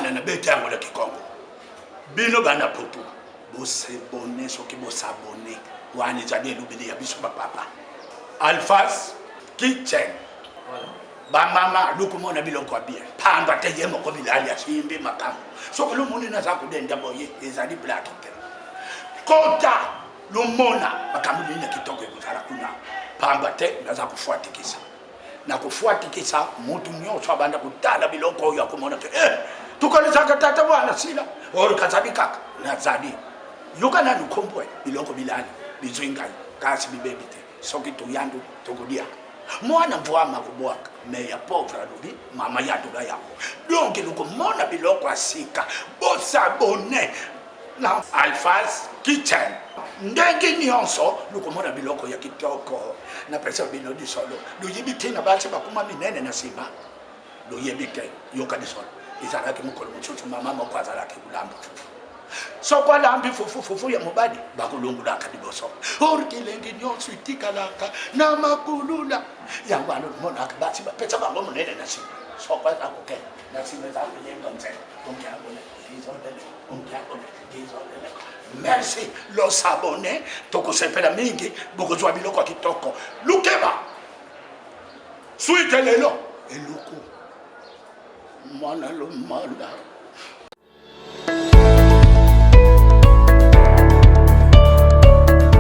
bana na bete yango la Kikongo bino bana poto bo se bonne soki bo s'abonner wana ezali elobeli ya biso bapapa Alphas Kitchen ba mama lukumona biloko ya bien pamba te ye moko bilali asimbi makambo soki lumuni na za kudenda boye ezali black te kota lumona makambo bina kitoko ekuzala kuna pamba te naza kufuatikisa na kufuatikisa mutu nyonso abanda kutala biloko oyo akumona ke tukolesaka tata bwana sila ori kazabikaka nazali yokana lukombwe biloko bilali bizwingai kasi bibebite soki tuyandu tukudia mwana mvwama kubwaka me ya pauvre alubi mama yadula yako donc lukomona biloko asika bosabone na Alphas Kitchen ndenge nyonso lukomona biloko ya kitoko na pesa bino di solo luyibite na basi bakuma minene na simba luyibite yoka di solo izalaki mukolo muchuchu mama moko azalaki kulamba so kwa lambi fufu ya mobadi bakulungula kadiboso orkilengi nyonso itikalaka na makulula yango ano mona akabati bapetsa bango munene na simba so kwa za koke na simba za kuyenga mzee onkyabone izondele merci lo sabone tokosepela mingi bokozwa biloko kitoko lukeba suite lelo eluku mwana lo manda